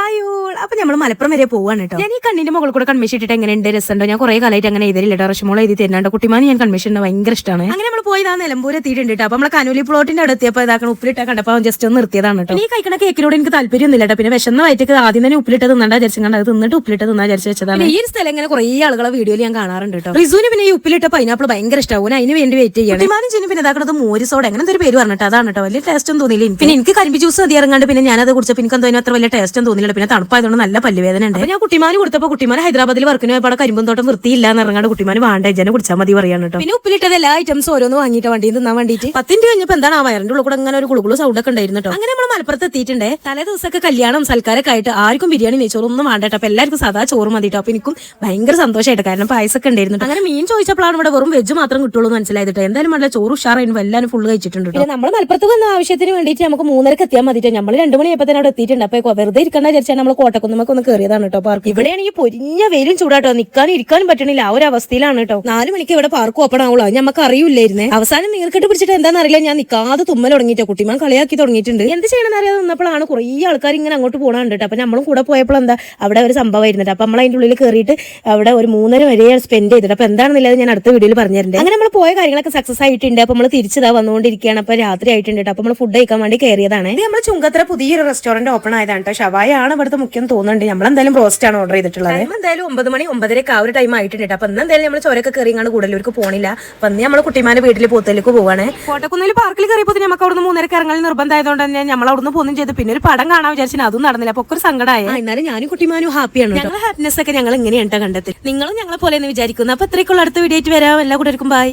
Hi all. അപ്പൊ നമ്മൾ മലപ്പുറം വരെ പോവാണ് കേട്ടോ. ഞാൻ ഈ കണ്ണിന്റെ മുകളിൽ കൂടെ കൺമിഷൻ ഇട്ടിട്ട് എങ്ങനെയുണ്ട് രസമുണ്ടോ? ഞാൻ കുറെ കാലമായിട്ട് അങ്ങനെ എഴുതിയില്ല. റഷമോൾ എഴുതി തരുന്നുണ്ട്. കുട്ടിമാന് ഞാൻ കൺമിഷൻ ഭയങ്കര ഇഷ്ടമാണ്. അങ്ങനെ നമ്മൾ പോയി നിലമ്പൂർ എത്തിയിട്ടുണ്ട് കേട്ടോ. അപ്പൊ നമ്മളെ കനൂലി പ്ലോട്ടിന്റെ അവിടെ എത്തിയപ്പോൾ ഇതാക്കണം ഉപ്പിലിട്ടാ കണ്ടപ്പോൾ ജസ്റ്റ് ഒന്ന് നിർത്തിയതാണ് കേട്ടോ. ഈ കഴിക്കണ കേക്കിനോട് എനിക്ക് താല്പര്യമൊന്നുമില്ല കേട്ടോ. പിന്നെ വിശന്ന വയറ്റക്ക് ആദ്യം തന്നെ ഉപ്പിലിട്ട് തിന്നണ്ട വിചാരിച്ചാൽ അത് തിന്നിട്ട് ഉപ്പിലിട്ട് തിന്നാ വിചാരിച്ചു വെച്ചതാണ്. ഈ സ്ഥലം ഇങ്ങനെ കുറെ ആളുകളെ വീഡിയോയിൽ ഞാൻ കാണാറുണ്ട് കേട്ടോ. റിസുവിന് പിന്നെ ഈ ഉപ്പിലിട്ട പൈനാപ്പിൾ ഭയങ്കര ഇഷ്ടമാവും. അതിന് വേണ്ടി വെയിറ്റ് ചെയ്യണം. കുട്ടിമാനും ചെന്ന് പിന്നെ ഇതാക്കുന്നത് മോരിസോട് അങ്ങനെ ഒരു പേര് പറഞ്ഞിട്ട് അതാണ് കേട്ടോ. വലിയ ടേസ്റ്റ് ഒന്നും തോന്നിയില്ല. പിന്നെ എനിക്ക് കരിമ്പ് ജ്യൂസ് അതി ഇറങ്ങാണ്ട് പിന്നെ ഞാനത് കുടിച്ചപ്പോൾ എനിക്ക് എന്തോ അത്ര വലിയ ടേസ്റ്റ് ഒന്നും തോന്നിയില്ല. പിന്നെ തണുപ്പായതുകൊണ്ട് നല്ല പല്ലുവേദന ഉണ്ട്. ഞാൻ കുട്ടിമാന് കൊടുത്തപ്പോൾ കുട്ടിമാൻ ഹൈദരാബാദിൽ വർക്കിന് പോയപ്പോൾ കരിമ്പും തോട്ടം വൃത്തിയില്ല എന്ന് ഇറങ്ങാണ്ട് കുട്ടിമാൻ വേണ്ട ജന കുടിച്ചാൽ മതി പറയാൻ കേട്ടോ. പിന്നെ ഉപ്പിലിട്ടത് എല്ലാ ഐറ്റംസ് ഓരോന്ന് വാങ്ങിയിട്ട് വണ്ടിയിൽ തിന്നാൻ വേണ്ടിയിട്ട് 10 രൂപ കഴിഞ്ഞപ്പോൾ എന്താണ് ആ വയറിന്റെ ഉള്ളിൽ കൂടെ അങ്ങനെ ഒരു കുളുകുളു സൗണ്ട് ഒക്കെ ഉണ്ടായിരുന്നു കേട്ടോ. അങ്ങനെ നമ്മൾ മലപ്പുറത്ത് എത്തിയിട്ടുണ്ട്. തലേ ദിവസമൊക്കെ കല്യാണം സൽക്കാരൊക്കെ ആയിട്ട് ആർക്കും ബിരിയാണി നെയ്ച്ചോറൊന്നും വേണ്ട കേട്ടോ. അപ്പൊ എല്ലാവർക്കും സാധാ ചോറ് മതി കേട്ടോ. അപ്പൊ എനിക്കും ഭയങ്കര സന്തോഷമായിട്ട് കാരണം പായസമൊക്കെ ഉണ്ടായിരുന്നു. അങ്ങനെ മീൻ ചോദിച്ചപ്പോഴാണ് ഇവിടെ വെറും വെജ് മാത്രം കിട്ടുള്ളൂ എന്ന് മനസ്സിലായിട്ട് എന്തായാലും നല്ല ചോറ് ഉഷാറായിരുന്നു. എല്ലാവരും ഫുള്ള് കഴിച്ചിട്ടുണ്ട്. പിന്നെ നമ്മൾ മലപ്പുറത്ത് വന്ന ആവശ്യത്തിന് വേണ്ടിയിട്ട് നമുക്ക് 3:30 എത്തിയാൽ മതിട്ടോ. നമ്മൾ 2 മണിയപ്പോൾ തന്നെ അവിടെ എത്തിയിട്ടുണ്ട്. അപ്പൊ വെറുതെ ഇരിക്കണ്ട വിചാരിച്ചാൽ നമ്മൾ കോട്ടക്കുന്നുമൊക്കെ ഒന്ന് കയറിയതാണ് കേട്ടോ പാർക്ക്. ഇവിടെയാണെങ്കിൽ പൊരിഞ്ഞ വെയിലും ചൂടാട്ടോ. നിൽക്കാനും ഇരിക്കാനും പറ്റണില്ല. ആ ഒരു അവസ്ഥയിലാണ് കേട്ടോ. 4 മണിക്ക് ഇവിടെ പാർക്ക് ഓപ്പൺ ആവുള്ളൂ. അത് നമുക്ക് അറിയില്ലായിരുന്നേ. അവസാനം നീർക്കെട്ട് പിടിച്ചിട്ട് എന്താണെന്ന് അറിയില്ല. ഞാൻ നിൽക്കാതെ തുമ്മൽ തുടങ്ങിയിട്ടോ. കുട്ടിമാൻ കളിയാക്കി തുടങ്ങിയിട്ടുണ്ട്. എന്ത് ചെയ്യണമെന്ന് അറിയാതെ നിന്നപ്പോഴാണ് കുറേ ആൾക്കാർ ഇങ്ങനെ അങ്ങോട്ട് പോകണുണ്ട് കേട്ടോ. അപ്പൊ നമ്മളും കൂടെ പോയപ്പോൾ എന്താ അവിടെ ഒരു സംഭവമായിരുന്നിട്ട്. അപ്പൊ നമ്മൾ അതിന്റെ ഉള്ളിൽ കയറിയിട്ട് അവിടെ ഒരു 3:30 വരെ സ്പെൻഡ് ചെയ്തിട്ട്. അപ്പൊ എന്താണെന്നുള്ളത് ഞാൻ അടുത്ത വീഡിയോയിൽ പറഞ്ഞിട്ടുണ്ട്. അങ്ങനെ നമ്മൾ പോയ കാര്യങ്ങളൊക്കെ സക്സസ് ആയിട്ടുണ്ട്. അപ്പൊ നമ്മൾ തിരിച്ചതാ വന്നുകൊണ്ടിരിക്കുകയാണ്. അപ്പൊ രാത്രി ആയിട്ടുണ്ട് കേട്ടോ. അപ്പൊ നമ്മൾ ഫുഡ് കഴിക്കാൻ വേണ്ടി കയറിയതാണ്. ഇത് നമ്മൾ ചുങ്കത്ര പുതിയൊരു റെസ്റ്റോറന്റ് ഓപ്പൺ ആയതാണ് കേട്ടോ. ഷവായ ആണ് ഇവിടുത്തെ മുഖ്യം തോന്നുന്നുണ്ട്. നമ്മൾ എന്തായാലും ബ്രോസ്റ്റ് ആണ് ഓർഡർ ചെയ്തിട്ടുള്ളത്. എന്തായാലും 9 മണി 9:30 ആ ഒരു ടൈം ആയിട്ടുണ്ട്. അപ്പൊ എന്തായാലും നമ്മൾ ചോരൊക്കെ കയറിയാണ് കൂടുതലൂർക്ക് പോണില്ല. അപ്പൊ അന്ന് നമ്മൾ കുട്ടിമാന്റെ വീട്ടിൽ പോത്തേലേക്ക് പോവാണ്. കോട്ടക്കുന്നിൽ പാർക്കിൽ കയറിയപ്പോൾ നമുക്ക് അവിടുന്ന് 3:30 ഇറങ്ങാൻ നിർബന്ധമായതുകൊണ്ട് തന്നെ നമ്മൾ അവിടുന്ന് പോകുന്നു ചെയ്തു. പിന്നെ ഒരു പടം കാണാൻ വിചാരിച്ചാൽ അതും നടന്നില്ല. അപ്പൊ ഒരു സങ്കടമായി. എന്നാലും ഞാനും കുട്ടിമാനും ഹാപ്പിയാണ്. ഞങ്ങൾ ഹാപ്പിനെസ് ഒക്കെ ഞങ്ങൾ എങ്ങനെയാണ് കണ്ടെത്തി. നിങ്ങളും ഞങ്ങളെ പോലെ എന്ന് വിചാരിക്കുന്നു. അപ്പൊ ഇത്രയ്ക്കുള്ള അടുത്ത വീഡിയോ ആയിട്ട് വരാം. എല്ലാ കൂടെ ബൈ.